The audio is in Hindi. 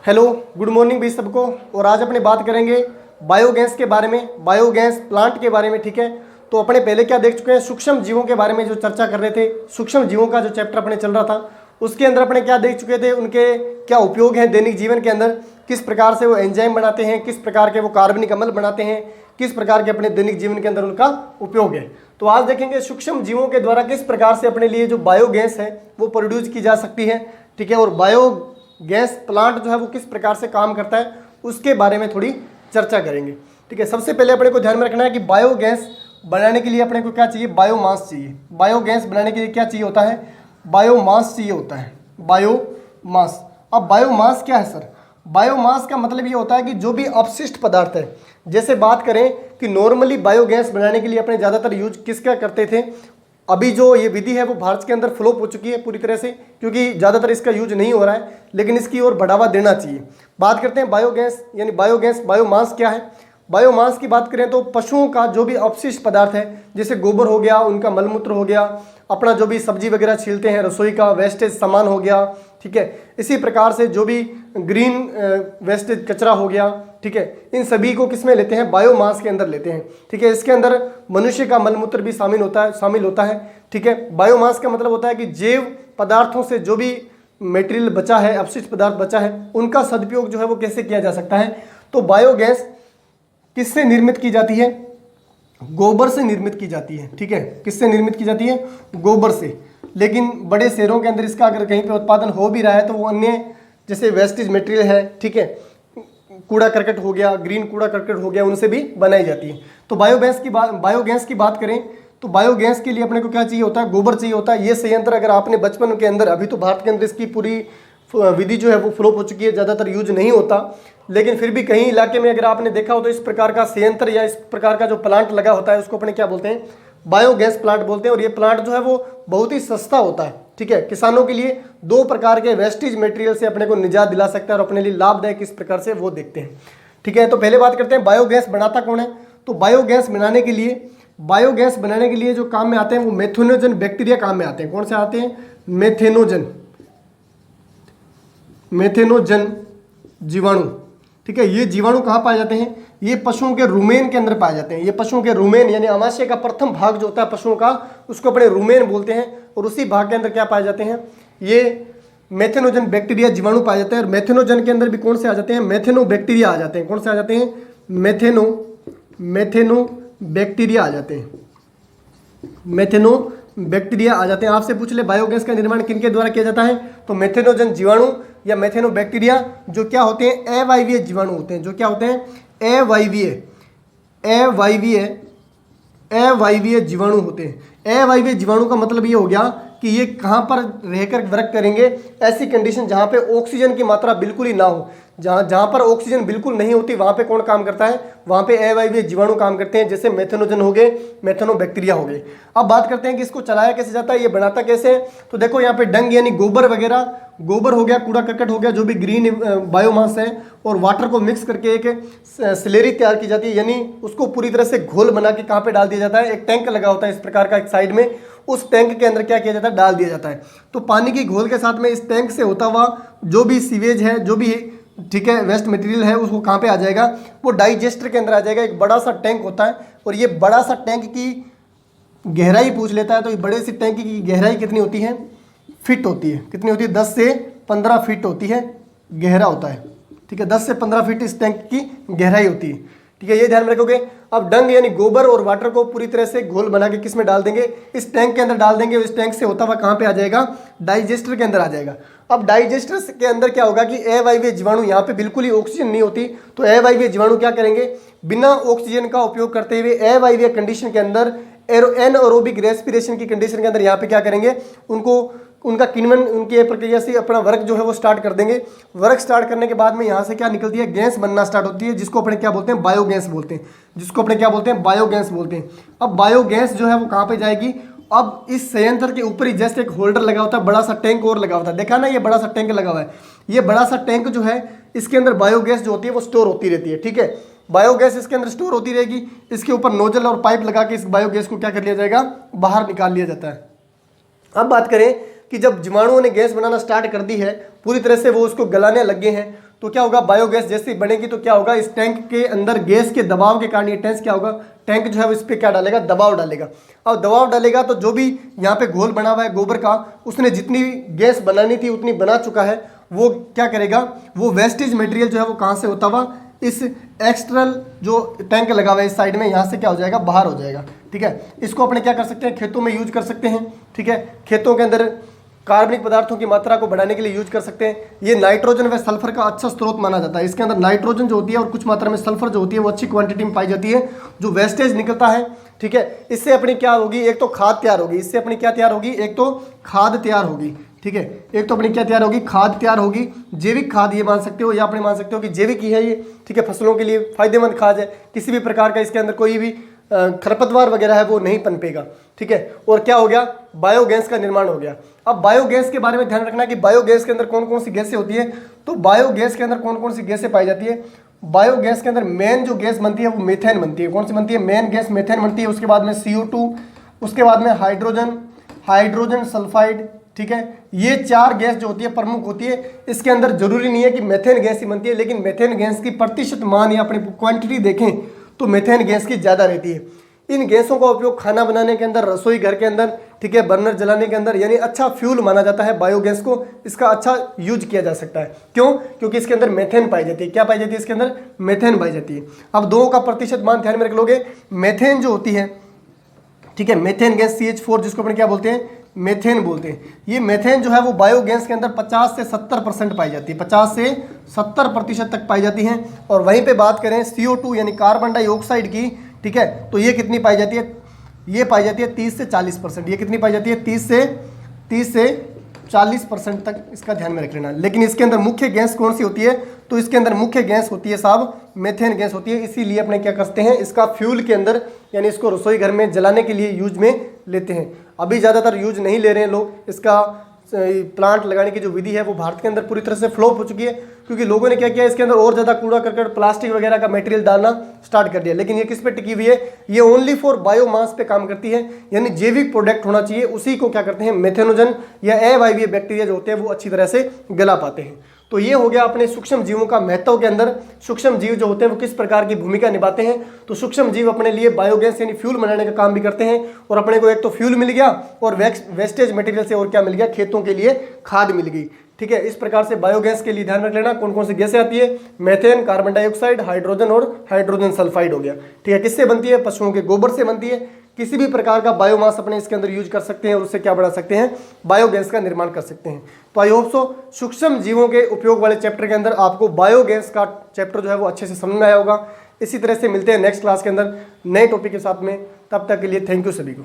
हेलो, गुड मॉर्निंग भी सबको। और आज अपने बात करेंगे बायोगैस के बारे में, बायोगैस प्लांट के बारे में। ठीक है, तो अपने पहले क्या देख चुके हैं, सूक्ष्म जीवों के बारे में जो चर्चा कर रहे थे। सूक्ष्म जीवों का जो चैप्टर अपने चल रहा था उसके अंदर अपने क्या देख चुके थे, उनके क्या उपयोग हैं दैनिक जीवन के अंदर, किस प्रकार से वो एंजाइम बनाते हैं, किस प्रकार के वो कार्बनिक अम्ल बनाते हैं, किस प्रकार के अपने दैनिक जीवन के अंदर उनका उपयोग है। तो आज देखेंगे सूक्ष्म जीवों के द्वारा किस प्रकार से अपने लिए जो बायोगैस है वो प्रोड्यूस की जा सकती है। ठीक है, और बायोगैस प्लांट जो है वो किस प्रकार से काम करता है उसके बारे में थोड़ी चर्चा करेंगे। ठीक है, सबसे पहले अपने को ध्यान में रखना है कि बायोगैस बनाने के लिए अपने को क्या चाहिए, बायोमास चाहिए। बायोगैस बनाने के लिए क्या चाहिए होता है, बायोमास चाहिए होता है, बायोमास। अब बायोमास क्या है सर, बायोमास का मतलब ये होता है कि जो भी अपशिष्ट पदार्थ है, जैसे बात करें कि नॉर्मली बायोगैस बनाने के लिए अपने ज़्यादातर यूज किसका करते थे। अभी जो ये विधि है वो भारत के अंदर फ्लॉप हो चुकी है पूरी तरह से, क्योंकि ज़्यादातर इसका यूज नहीं हो रहा है, लेकिन इसकी ओर बढ़ावा देना चाहिए। बात करते हैं बायोगैस, यानी बायोगैस, बायोमास क्या है। बायोमास की बात करें तो पशुओं का जो भी अपशिष्ट पदार्थ है, जैसे गोबर हो गया, उनका मलमूत्र हो गया, अपना जो भी सब्जी वगैरह छीलते हैं, रसोई का वेस्टेज सामान हो गया। ठीक है, इसी प्रकार से जो भी ग्रीन वेस्टेज कचरा हो गया, ठीक है, इन सभी को किस में लेते हैं, बायोमास के अंदर लेते हैं। ठीक है, इसके अंदर मनुष्य का मलमूत्र भी शामिल होता है। ठीक है, बायोमास का मतलब होता है कि जैव पदार्थों से जो भी मटेरियल बचा है, अपशिष्ट पदार्थ बचा है, उनका सदुपयोग जो है वो कैसे किया जा सकता है। तो बायोगैस किससे निर्मित की जाती है, गोबर से निर्मित की जाती है। ठीक है, किससे निर्मित की जाती है, गोबर से। लेकिन बड़े शहरों के अंदर इसका अगर कहीं पे उत्पादन हो भी रहा है तो वो अन्य जैसे वेस्टेज मटेरियल है, ठीक है, कूड़ा करकट हो गया, ग्रीन कूड़ा करकट हो गया, उनसे भी बनाई जाती है। तो बायोगैस की बात करें तो बायोगैस के लिए अपने को क्या चाहिए होता है, गोबर चाहिए होता है। ये संयंत्र अगर आपने बचपन के अंदर, अभी तो भारत के अंदर इसकी पूरी विधि जो है वो फ्लॉप हो चुकी है, ज़्यादातर यूज नहीं होता, लेकिन फिर भी कहीं इलाके में अगर आपने देखा हो तो इस प्रकार का संयंत्र या इस प्रकार का जो प्लांट लगा होता है उसको अपने क्या बोलते हैं, बायोगैस प्लांट बोलते हैं। और ये प्लांट जो है वो बहुत ही सस्ता होता है। ठीक है, किसानों के लिए दो प्रकार के वेस्टेज मटेरियल से अपने को निजात दिला सकता है और अपने लिए लाभदायक किस प्रकार से वो देखते हैं। ठीक है, तो पहले बात करते हैं बायोगैस बनाता कौन है। तो बायोगैस बनाने के लिए जो काम में आते हैं वो मेथेनोजन बैक्टीरिया काम में आते हैं। कौन से आते हैं, मेथेनोजन जीवाणु। ठीक है, ये जीवाणु कहाँ पाए जाते हैं, ये पशुओं के रुमेन के अंदर पाए जाते हैं। ये पशुओं के रुमेन यानी अमाशय का प्रथम भाग जो होता है पशुओं का, उसको अपने रुमेन बोलते हैं। और उसी भाग के अंदर क्या पाए जाते हैं, ये मेथेनोजन बैक्टीरिया जीवाणु पाए जाते हैं। और मेथेनोजन के अंदर भी कौन से आ जाते हैं, मेथेनो बैक्टीरिया आ जाते हैं। कौन से आ जाते हैं, मेथेनो बैक्टीरिया आ जाते हैं, मेथेनो बैक्टीरिया आ जाते हैं। आपसे पूछ ले बायोगैस का निर्माण किनके द्वारा किया जाता है, तो मेथेनोजन जीवाणु या मेथेनो बैक्टीरिया, जो क्या होते हैं, अवायवीय जीवाणु होते हैं। जो क्या होते हैं, अवायवीय जीवाणु होते हैं। अवायवीय जीवाणु का मतलब ये हो गया कि ये कहाँ पर रहकर वर्क करेंगे, ऐसी कंडीशन जहाँ पे ऑक्सीजन की मात्रा बिल्कुल ही ना हो। जहाँ पर ऑक्सीजन बिल्कुल नहीं होती वहाँ पे कौन काम करता है, वहाँ पे अवायवीय जीवाणु काम करते हैं, जैसे मेथेनोजन हो गए, मेथेनो बैक्टीरिया हो गए। अब बात करते हैं कि इसको चलाया कैसे जाता है, ये बनाता कैसे है। तो देखो यहाँ पे डंग यानी गोबर वगैरह, गोबर हो गया, कूड़ा करकट हो गया, जो भी ग्रीन बायोमास है, और वाटर को मिक्स करके एक स्लेरी तैयार की जाती है, यानी उसको पूरी तरह से घोल बना के कहाँ पे डाल दिया जाता है, एक टैंक लगा होता है इस प्रकार का एक साइड में, उस टैंक के अंदर क्या किया जाता है, डाल दिया जाता है। तो पानी की घोल के साथ में इस टैंक से होता हुआ जो भी सीवेज है, जो भी ठीक है वेस्ट मटेरियल है, उसको कहाँ पे आ जाएगा, वो डाइजेस्टर के अंदर आ जाएगा। एक बड़ा सा टैंक होता है, और ये बड़ा सा टैंक की गहराई पूछ लेता है, तो ये बड़े से टैंक की गहराई कितनी होती है, फिट होती है। कितनी होती है, 10 से 15 फीट होती है, गहरा होता है। ठीक है, 10 से 15 फीट इस टैंक की गहराई होती है। ठीक है, ये ध्यान में रखोगे। अब डंग यानी गोबर और वाटर को पूरी तरह से घोल बना के किस में डाल देंगे, इस टैंक के अंदर डाल देंगे। इस टैंक से होता हुआ कहाँ पे आ जाएगा, डाइजेस्टर के अंदर आ जाएगा। अब डाइजेस्टर के अंदर क्या होगा कि अवायवीय जीवाणु, यहाँ पे बिल्कुल ही ऑक्सीजन नहीं होती, तो अवायवीय जीवाणु क्या करेंगे, बिना ऑक्सीजन का उपयोग करते हुए अवायवीय कंडीशन के अंदर, एनएरोबिक रेस्पिरेशन की कंडीशन के अंदर यहाँ पे क्या करेंगे, उनका किण्वन, उनकी प्रक्रिया से अपना वर्क जो है वो स्टार्ट कर देंगे। वर्क स्टार्ट करने के बाद में यहाँ से क्या निकलती है, गैस बनना स्टार्ट होती है, जिसको अपने क्या बोलते हैं, बायोगैस बोलते हैं। बायोगैस बोलते हैं। अब बायोगैस जो है वो कहाँ पे जाएगी, अब इस संयंत्र के ऊपर ही जस्ट एक होल्डर लगा होता है, बड़ा सा टैंक और लगा होता है, देखा ना, ये बड़ा सा टैंक लगा हुआ है। ये बड़ा सा टैंक जो है, इसके अंदर बायोगैस जो होती है वो स्टोर होती रहती है। ठीक है, बायोगैस इसके अंदर स्टोर होती रहेगी। इसके ऊपर नोजल और पाइप लगा के इस बायोगैस को क्या कर लिया जाएगा, बाहर निकाल लिया जाता है। अब बात करें कि जब जीवाणुओं ने गैस बनाना स्टार्ट कर दी है, पूरी तरह से वो उसको गलाने लग गए हैं, तो क्या होगा, बायोगैस जैसे बनेगी तो क्या होगा, इस टैंक के अंदर गैस के दबाव के कारण ये टैंक क्या होगा, टैंक जो है वो इस पर क्या डालेगा, दबाव डालेगा। अब दबाव डालेगा तो जो भी यहाँ पे घोल बना हुआ है गोबर का, उसने जितनी गैस बनानी थी उतनी बना चुका है, वो क्या करेगा, वो वेस्टेज मटेरियल जो है वो कहाँ से होता हुआ इस एक्सटर्नल जो टैंक लगा हुआ है इस साइड में, यहाँ से क्या हो जाएगा, बाहर हो जाएगा। ठीक है, इसको अपने क्या कर सकते हैं, खेतों में यूज कर सकते हैं। ठीक है, खेतों के अंदर कार्बनिक पदार्थों की मात्रा को बढ़ाने के लिए यूज कर सकते हैं। ये नाइट्रोजन व सल्फर का अच्छा स्रोत माना जाता है। इसके अंदर नाइट्रोजन जो होती है और कुछ मात्रा में सल्फर जो होती है वो अच्छी क्वांटिटी में पाई जाती है। जो वेस्टेज निकलता है, ठीक है, इससे अपनी क्या होगी, एक तो खाद तैयार होगी, इससे अपनी क्या तैयार होगी, एक तो खाद तैयार होगी। ठीक है, एक तो अपनी क्या तैयार होगी, खाद तैयार होगी, जैविक खाद ये मान सकते हो, या अपने मान सकते हो कि जैविक ही है ये। ठीक है, फसलों के लिए फायदेमंद खाद है, किसी भी प्रकार का इसके अंदर कोई भी खरपतवार वगैरह है वो नहीं पनपेगा। ठीक है, और क्या हो गया, बायोगैस का निर्माण हो गया। अब बायोगैस के बारे में ध्यान रखना कि बायोगैस के अंदर कौन कौन सी गैसें होती है। तो बायोगैस के अंदर कौन कौन सी गैसें पाई जाती है, बायोगैस के अंदर मेन जो गैस बनती है वो मीथेन बनती है। कौन सी बनती है, मेन गैस मीथेन बनती है। उसके बाद में CO2, उसके बाद में हाइड्रोजन सल्फाइड। ठीक है, ये 4 गैस जो होती है प्रमुख होती है। इसके अंदर जरूरी नहीं है कि मेथेन गैस ही बनती है, लेकिन मेथेन गैस की प्रतिशत मान या अपनी क्वांटिटी देखें तो मेथेन गैस की ज़्यादा रहती है। इन गैसों का उपयोग खाना बनाने के अंदर, रसोई घर के अंदर, ठीक है, बर्नर जलाने के अंदर, यानी अच्छा फ्यूल माना जाता है बायोगैस को। इसका अच्छा यूज किया जा सकता है। क्यों, क्योंकि इसके अंदर मेथेन पाई जाती है। क्या पाई जाती है, इसके अंदर मेथेन पाई जाती है। अब दो का प्रतिशत मान ध्यान में रख लोगे, मेथेन जो होती है, ठीक है, मेथेन गैस CH4 जिसको अपन क्या बोलते हैं, मेथेन बोलते हैं। ये मेथेन जो है वो बायोगैस के अंदर 50 से 70% पाई जाती है, 50 से 70% तक पाई जाती है। और वहीं पे बात करें CO2 यानी कार्बन डाइऑक्साइड की, ठीक है, तो ये कितनी पाई जाती है, ये पाई जाती है 30 से 40%। ये कितनी पाई जाती है, 30 से 40% तक, इसका ध्यान में रख लेना। लेकिन इसके अंदर मुख्य गैस कौन सी होती है, तो इसके अंदर मुख्य गैस होती है साहब मेथेन गैस होती है। इसीलिए अपने क्या करते हैं, इसका फ्यूल के अंदर यानी इसको रसोई घर में जलाने के लिए यूज में लेते हैं। अभी ज़्यादातर यूज नहीं ले रहे हैं लोग। इसका प्लांट लगाने की जो विधि है वो भारत के अंदर पूरी तरह से फ्लॉप हो चुकी है, क्योंकि लोगों ने क्या किया, इसके अंदर और ज़्यादा कूड़ा करकट, प्लास्टिक वगैरह का मटेरियल डालना स्टार्ट कर दिया। लेकिन ये किस पे टिकी हुई है, ये ओनली फॉर बायोमास पे काम करती है, यानी जैविक प्रोडक्ट होना चाहिए। उसी को क्या करते हैं, मेथेनोजन या अवायवीय बैक्टीरिया जो होते हैं वो अच्छी तरह से गला पाते हैं। तो ये हो गया अपने सूक्ष्म जीवों का महत्व के अंदर। सूक्ष्म जीव जो होते हैं वो किस प्रकार की भूमिका निभाते हैं। तो सूक्ष्म जीव अपने लिए बायोगैस यानी फ्यूल बनाने का काम भी करते हैं। और अपने को एक तो फ्यूल मिल गया और वेस्टेज मटेरियल से और क्या मिल गया, खेतों के लिए खाद मिल गई। ठीक है, इस प्रकार से बायोगैस के लिए ध्यान रख लेना कौन कौन सी गैसें आती है, मेथेन, कार्बन डाइऑक्साइड, हाइड्रोजन और हाइड्रोजन सल्फाइड हो गया। ठीक है, किससे बनती है, पशुओं के गोबर से बनती है। किसी भी प्रकार का बायोमास अपने इसके अंदर यूज कर सकते हैं और उससे क्या बना सकते हैं, बायोगैस का निर्माण कर सकते हैं। तो आई होप सो सूक्ष्म जीवों के उपयोग वाले चैप्टर के अंदर आपको बायोगैस का चैप्टर जो है वो अच्छे से समझ में आया होगा। इसी तरह से मिलते हैं नेक्स्ट क्लास के अंदर नए टॉपिक के साथ में। तब तक के लिए थैंक यू सभी को।